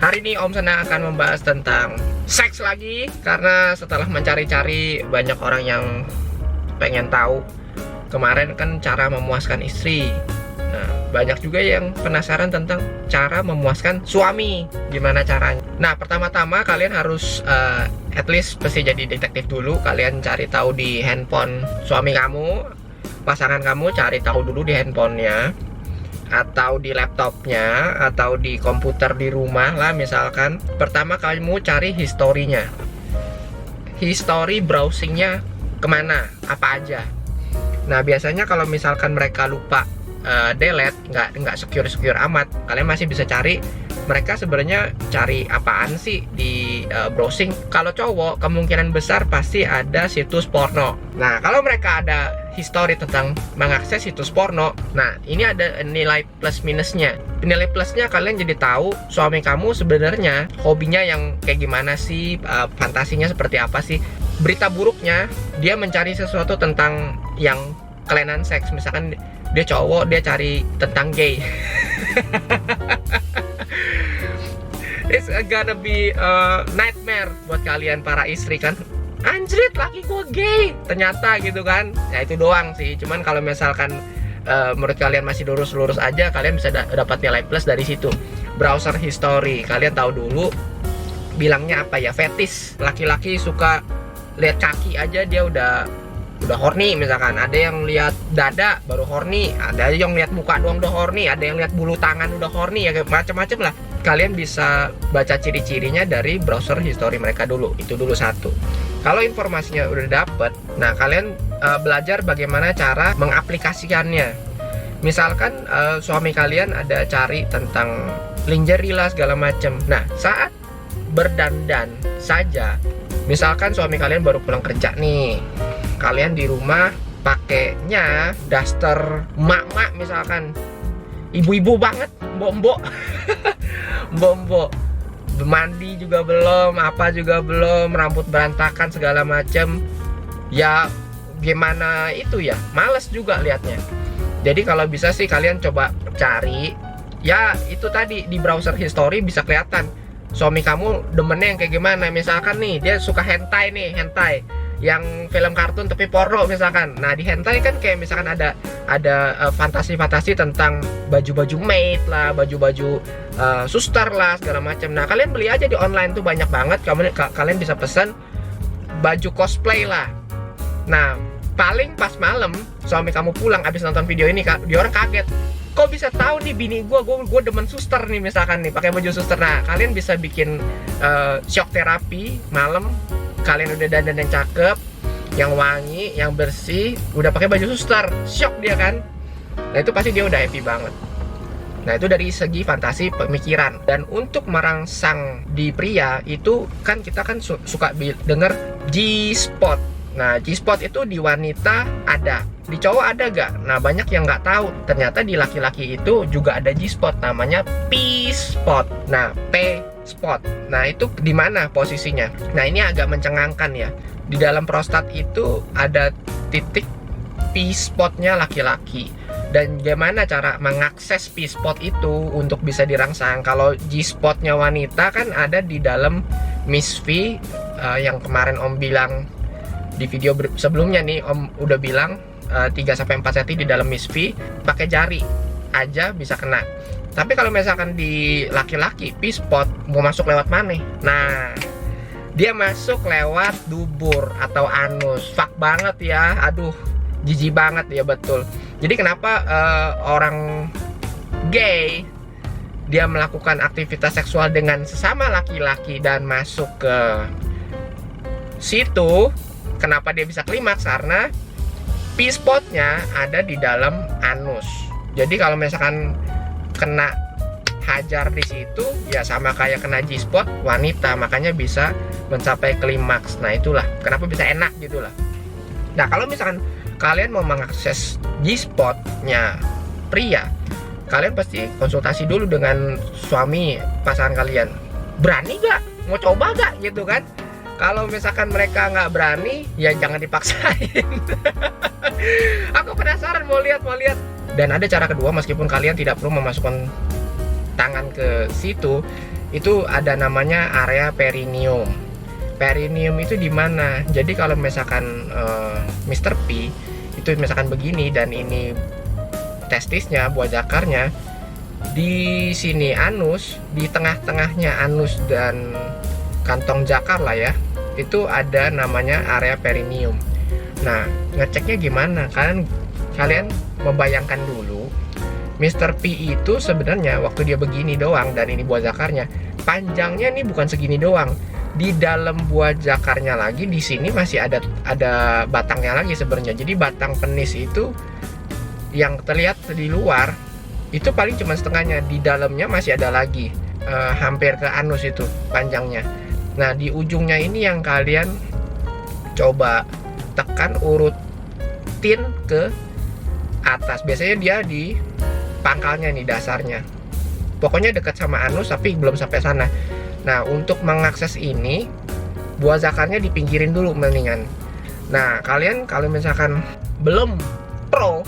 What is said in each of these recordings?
Hari ini Om Sena akan membahas tentang seks lagi. Karena setelah mencari-cari, banyak orang yang pengen tahu kemarin kan cara memuaskan istri. Nah, banyak juga yang penasaran tentang cara memuaskan suami, gimana caranya. Nah, pertama-tama kalian harus at least pasti jadi detektif dulu. Kalian cari tahu di handphone suami kamu, pasangan kamu, cari tahu dulu di handphonenya, atau di laptopnya, atau di komputer di rumah lah misalkan. Pertama kamu cari historinya, history browsingnya kemana, apa aja. Nah, biasanya kalau misalkan mereka lupa delete, nggak secure amat, kalian masih bisa cari mereka sebenarnya cari apaan sih di browsing. Kalau cowok kemungkinan besar pasti ada situs porno. Nah, kalau mereka ada history tentang mengakses situs porno, nah ini ada nilai plus minusnya. Nilai plusnya kalian jadi tahu suami kamu sebenarnya hobinya yang kayak gimana sih, fantasinya seperti apa sih. Berita buruknya, dia mencari sesuatu tentang yang kelainan seks. Misalkan dia cowok, dia cari tentang gay. It's gonna be a nightmare buat kalian para istri kan. Anjrit, laki gue gay ternyata gitu kan. Ya itu doang sih. Cuman kalau misalkan menurut kalian masih lurus-lurus aja, kalian bisa dapat nilai plus dari situ. Browser history, kalian tahu dulu bilangnya apa ya, fetish. Laki-laki suka lihat kaki aja dia udah horny misalkan. Ada yang lihat dada baru horny, ada yang lihat muka doang udah horny, ada yang lihat bulu tangan udah horny, ya macam-macam lah. Kalian bisa baca ciri-cirinya dari browser history mereka dulu. Itu dulu satu. Kalau informasinya udah dapet, nah kalian belajar bagaimana cara mengaplikasikannya. Misalkan suami kalian ada cari tentang lingerie lah segala macam. Nah, saat berdandan saja, misalkan suami kalian baru pulang kerja nih, kalian di rumah pakainya daster mak-mak misalkan, ibu-ibu banget, mbok-mbok. Mbok-mbok mandi juga belum, apa juga belum, rambut berantakan segala macem. Ya gimana itu ya, males juga liatnya. Jadi kalau bisa sih kalian coba cari, ya itu tadi di browser history bisa kelihatan suami kamu demennya yang kayak gimana. Misalkan nih dia suka hentai nih, hentai yang film kartun tapi porno misalkan. Nah, di hentai kan kayak misalkan ada fantasi-fantasi tentang baju-baju maid lah, baju-baju suster lah segala macam. Nah, kalian beli aja di online tuh banyak banget. Kalian bisa pesan baju cosplay lah. Nah, paling pas malam suami kamu pulang abis nonton video ini, dia orang kaget, kok bisa tahu nih bini gue demen suster nih misalkan nih, pakai baju suster. Nah, kalian bisa bikin shock terapi malam. Kalian udah dandan yang cakep, yang wangi, yang bersih, udah pakai baju suster, shock dia kan. Nah, itu pasti dia udah happy banget. Nah, itu dari segi fantasi pemikiran. Dan untuk merangsang di pria itu kan kita kan suka denger G-spot. Nah, G-spot itu di wanita ada, di cowok ada gak? Nah, banyak yang nggak tahu. Ternyata di laki-laki itu juga ada G-spot, namanya P-spot. Nah, P-spot. Nah, itu di mana posisinya? Nah, ini agak mencengangkan ya. Di dalam prostat itu ada titik P-spotnya laki-laki. Dan gimana cara mengakses P-spot itu untuk bisa dirangsang? Kalau G-spotnya wanita kan ada di dalam Miss V, yang kemarin Om bilang di video sebelumnya nih, Om udah bilang 3-4 cm di dalam Miss V, pakai jari aja bisa kena. Tapi kalau misalkan di laki-laki P-spot mau masuk lewat mana? Nah, dia masuk lewat dubur atau anus. Fuck banget ya, aduh, jijik banget ya, betul. Jadi kenapa orang gay dia melakukan aktivitas seksual dengan sesama laki-laki dan masuk ke situ? Kenapa dia bisa klimaks? Karena P-spotnya ada di dalam anus. Jadi kalau misalkan kena hajar di situ, ya sama kayak kena G-spot wanita, makanya bisa mencapai klimaks. Nah, itulah kenapa bisa enak gitulah. Nah, kalau misalkan kalian mau mengakses G-spotnya pria, kalian pasti konsultasi dulu dengan suami pasangan kalian. Berani gak? Mau coba gak? Gitu kan. Kalau misalkan mereka nggak berani, ya jangan dipaksain. Aku penasaran, mau lihat. Dan ada cara kedua, meskipun kalian tidak perlu memasukkan tangan ke situ, itu ada namanya area perineum. Perineum itu di mana? Jadi kalau misalkan Mr. P itu misalkan begini dan ini testisnya, buah zakarnya, di sini anus, di tengah-tengahnya anus dan kantong zakar lah ya, itu ada namanya area perineum. Nah, ngeceknya gimana? Kalian membayangkan dulu, Mr. P itu sebenarnya waktu dia begini doang dan ini buah zakarnya, panjangnya nih bukan segini doang. Di dalam buah zakarnya lagi, di sini masih ada batangnya lagi sebenarnya. Jadi batang penis itu yang terlihat di luar itu paling cuma setengahnya, di dalamnya masih ada lagi, hampir ke anus itu panjangnya. Nah, di ujungnya ini yang kalian coba tekan, urutin ke atas. Biasanya dia di pangkalnya nih, dasarnya. Pokoknya dekat sama anus tapi belum sampai sana. Nah, untuk mengakses ini, buah zakarnya dipinggirin dulu mendingan. Nah, kalian kalau misalkan belum pro,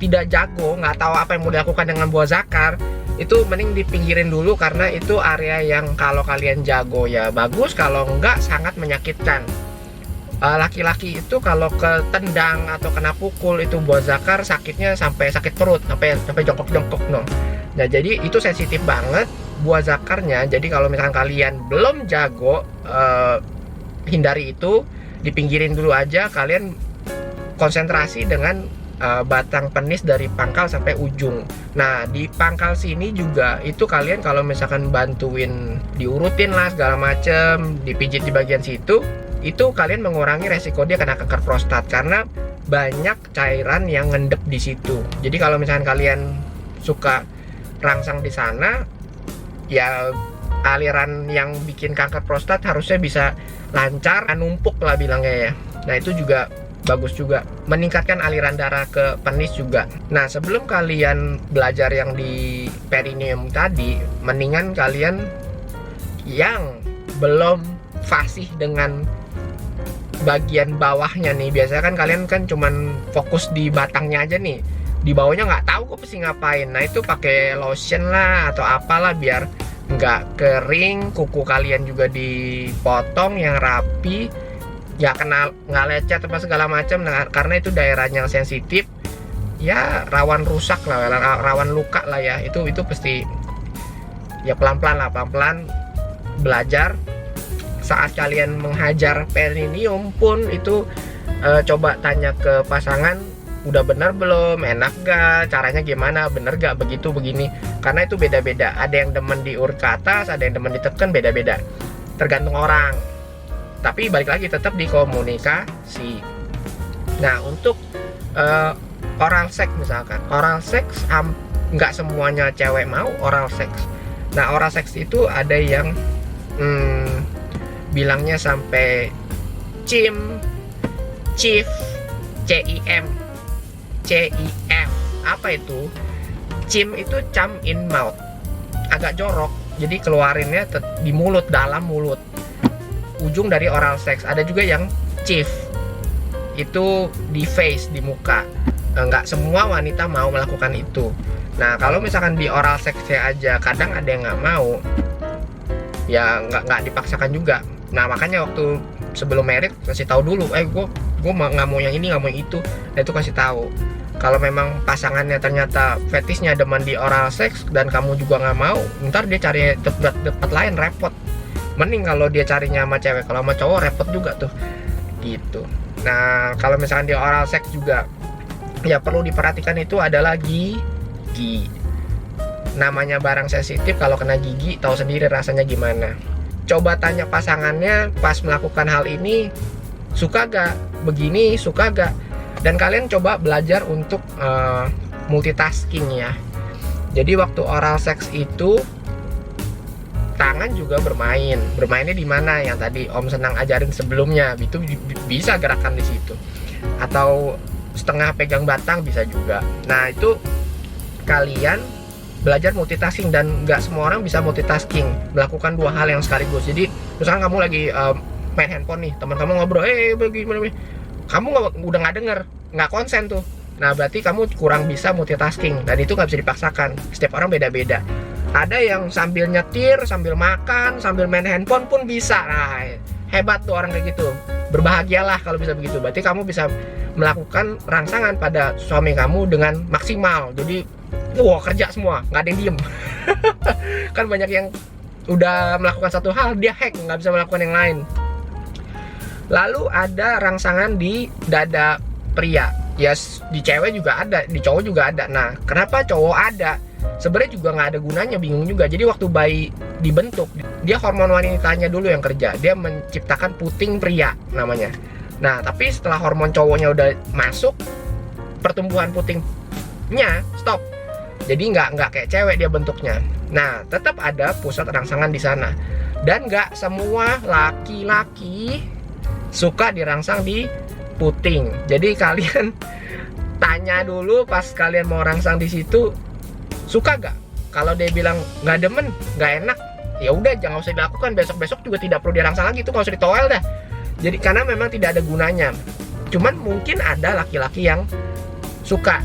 tidak jago, nggak tahu apa yang mau dilakukan dengan buah zakar, itu mending dipinggirin dulu, karena itu area yang kalau kalian jago ya bagus, kalau enggak sangat menyakitkan. Laki-laki itu kalau ketendang atau kena pukul itu buah zakar, sakitnya sampai sakit perut, sampai jongkok-jongkok no. Nah, jadi itu sensitif banget buah zakarnya. Jadi kalau misalkan kalian belum jago, hindari itu, dipinggirin dulu aja. Kalian konsentrasi dengan batang penis dari pangkal sampai ujung. Nah, di pangkal sini juga itu kalian kalau misalkan bantuin diurutin lah segala macem, dipijit di bagian situ, itu kalian mengurangi resiko dia kena kanker prostat karena banyak cairan yang ngendep di situ. Jadi kalau misalkan kalian suka rangsang di sana, ya aliran yang bikin kanker prostat harusnya bisa lancar, numpuk lah bilangnya ya. Nah, itu juga bagus juga, meningkatkan aliran darah ke penis juga. Nah, sebelum kalian belajar yang di perineum tadi, mendingan kalian yang belum fasih dengan bagian bawahnya nih. Biasanya kan kalian kan cuman fokus di batangnya aja nih, di bawahnya nggak tahu kok pasti ngapain. Nah, itu pakai lotion lah atau apalah biar nggak kering, kuku kalian juga dipotong yang rapi, ya nggak lecet apa segala macam. Nah, karena itu daerahnya sensitif, ya rawan rusak lah, rawan luka lah ya. Itu pasti ya pelan-pelan belajar. Saat kalian menghajar perineum pun itu coba tanya ke pasangan, udah bener belum, enak gak, caranya gimana, bener gak begitu begini. Karena itu beda-beda, ada yang demen diurut ke atas, ada yang demen ditekan, beda-beda, tergantung orang. Tapi balik lagi tetap di komunikasi. Nah, untuk oral sex misalkan, oral sex nggak semuanya cewek mau oral sex. Nah, oral sex itu ada yang bilangnya sampai cim, cif, cim, apa itu? Cim itu cum in mouth, agak jorok, jadi keluarinnya di mulut, dalam mulut, ujung dari oral sex. Ada juga yang chief, itu di face, di muka. Nggak semua wanita mau melakukan itu. Nah, kalau misalkan di oral sexnya aja kadang ada yang nggak mau, ya nggak dipaksakan juga. Nah, makanya waktu sebelum merit kasih tahu dulu, gue nggak mau yang ini, nggak mau yang itu. Nah, itu kasih tahu. Kalau memang pasangannya ternyata fetisnya demen di oral sex dan kamu juga nggak mau, ntar dia cari tempat lain, repot. Mending kalau dia carinya sama cewek, kalau sama cowok repot juga tuh gitu. Nah, kalau misalkan di oral sex juga ya perlu diperhatikan, itu adalah gigi. Namanya barang sensitif, kalau kena gigi tahu sendiri rasanya gimana. Coba tanya pasangannya pas melakukan hal ini, suka gak begini, suka gak. Dan kalian coba belajar untuk multitasking ya. Jadi waktu oral sex itu tangan juga bermain. Bermainnya di mana? Yang tadi Om Senang ajarin sebelumnya, itu bisa gerakan di situ. Atau setengah pegang batang bisa juga. Nah, itu kalian belajar multitasking, dan nggak semua orang bisa multitasking, melakukan dua hal yang sekaligus. Jadi misalkan kamu lagi main handphone nih, teman kamu ngobrol, bagaimana? Kamu udah nggak denger, nggak konsen tuh. Nah, berarti kamu kurang bisa multitasking, dan itu nggak bisa dipaksakan. Setiap orang beda-beda. Ada yang sambil nyetir, sambil makan, sambil main handphone pun bisa. Nah, hebat tuh orang kayak gitu. Berbahagialah kalau bisa begitu. Berarti kamu bisa melakukan rangsangan pada suami kamu dengan maksimal. Jadi, wah, kerja semua, nggak ada yang diem. Kan banyak yang udah melakukan satu hal, dia hack, nggak bisa melakukan yang lain. Lalu ada rangsangan di dada pria. Ya, di cewek juga ada, di cowok juga ada. Nah, kenapa cowok ada? Sebenarnya juga nggak ada gunanya, bingung juga. Jadi waktu bayi dibentuk, dia hormon wanitanya dulu yang kerja. Dia menciptakan puting pria namanya. Nah, tapi setelah hormon cowoknya udah masuk, pertumbuhan putingnya stop. Jadi nggak kayak cewek dia bentuknya. Nah, tetap ada pusat rangsangan di sana. Dan nggak semua laki-laki suka dirangsang di puting. Jadi kalian tanya dulu pas kalian mau rangsang di situ, suka gak? Kalau dia bilang nggak demen, nggak enak, ya udah jangan usah dilakukan. Besok juga tidak perlu dirangsang lagi, itu nggak usah ditoel dah. Jadi karena memang tidak ada gunanya. Cuman mungkin ada laki-laki yang suka.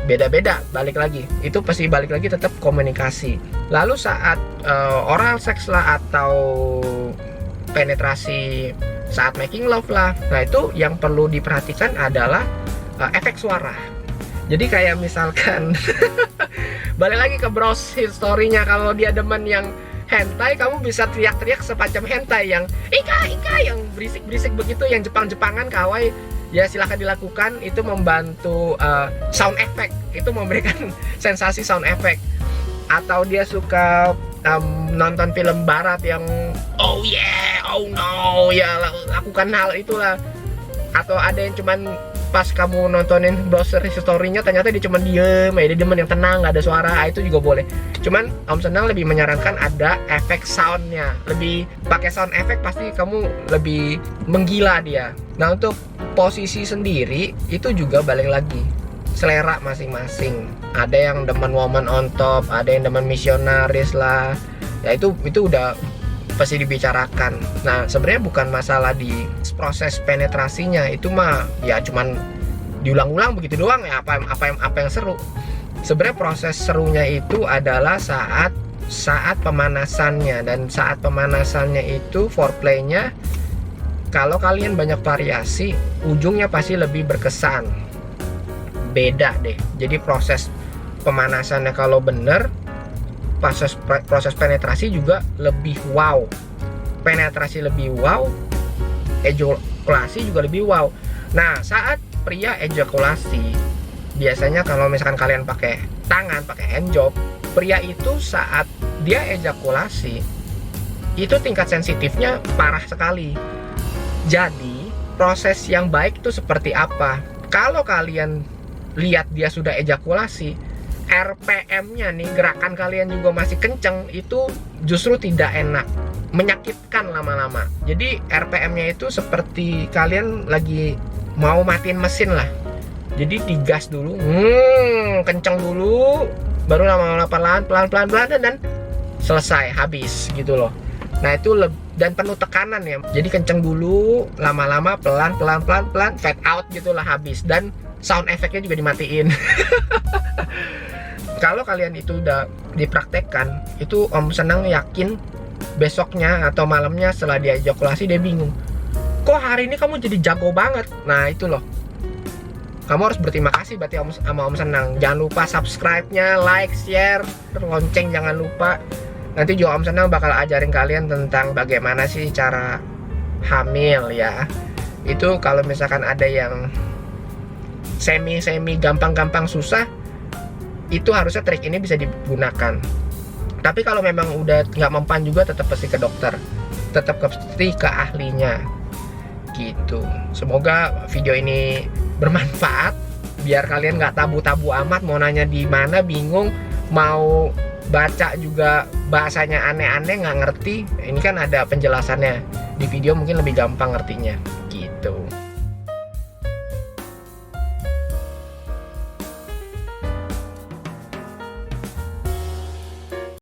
Beda-beda, balik lagi. Itu pasti balik lagi tetap komunikasi. Lalu saat oral seks lah atau penetrasi saat making love lah. Nah, itu yang perlu diperhatikan adalah efek suara. Jadi kayak misalkan balik lagi ke browse history-nya, kalau dia demen yang hentai, kamu bisa teriak-teriak semacam hentai yang Ika yang berisik-berisik begitu, yang Jepang-Jepangan kawaii. Ya silahkan dilakukan, itu membantu sound effect, itu memberikan sensasi sound effect. Atau dia suka nonton film barat yang oh yeah, oh no, ya lakukan hal itulah. Atau ada yang cuman pas kamu nontonin browser history-nya ternyata dia cuman diem, dia demen yang tenang, nggak ada suara, itu juga boleh. Cuman Om Senang lebih menyarankan ada efek soundnya, lebih pakai sound effect, pasti kamu lebih menggila dia. Nah, untuk posisi sendiri itu juga balik lagi selera masing-masing. Ada yang demen woman on top, ada yang demen misionaris lah. Ya itu udah pasti dibicarakan. Nah, sebenarnya bukan masalah di proses penetrasinya, itu mah ya cuman diulang-ulang begitu doang ya, apa yang seru. Sebenarnya proses serunya itu adalah saat pemanasannya, dan saat pemanasannya itu foreplaynya, kalau kalian banyak variasi, ujungnya pasti lebih berkesan. Beda deh. Jadi proses pemanasannya kalau bener, proses penetrasi juga lebih wow. Penetrasi lebih wow, ejakulasi juga lebih wow. Nah, saat pria ejakulasi, biasanya kalau misalkan kalian pakai tangan, pakai handjob, pria itu saat dia ejakulasi, itu tingkat sensitifnya parah sekali. Jadi, proses yang baik itu seperti apa? Kalau kalian lihat dia sudah ejakulasi, RPM-nya nih, gerakan kalian juga masih kenceng, itu justru tidak enak, menyakitkan lama-lama. Jadi RPM-nya itu seperti kalian lagi mau matiin mesin lah. Jadi digas dulu, kenceng dulu, baru lama-lama pelan-pelan dan selesai, habis gitu loh. Nah, itu dan penuh tekanan ya. Jadi kenceng dulu, lama-lama pelan, fade out gitulah, habis. Dan sound efeknya juga dimatiin. Kalau kalian itu udah dipraktekkan, itu Om Senang yakin besoknya atau malamnya setelah dia ejakulasi dia bingung, kok hari ini kamu jadi jago banget. Nah, itu loh, kamu harus berterima kasih berarti sama Om Senang. Jangan lupa subscribe-nya, like, share, lonceng jangan lupa. Nanti juga Om Senang bakal ajarin kalian tentang bagaimana sih cara hamil ya. Itu kalau misalkan ada yang semi gampang susah, itu harusnya trik ini bisa digunakan. Tapi kalau memang udah nggak mempan juga, tetap pasti ke dokter, tetap pasti ke ahlinya gitu. Semoga video ini bermanfaat, biar kalian nggak tabu-tabu amat mau nanya di mana, bingung, mau baca juga bahasanya aneh-aneh, nggak ngerti. Ini kan ada penjelasannya di video, mungkin lebih gampang ngertinya gitu.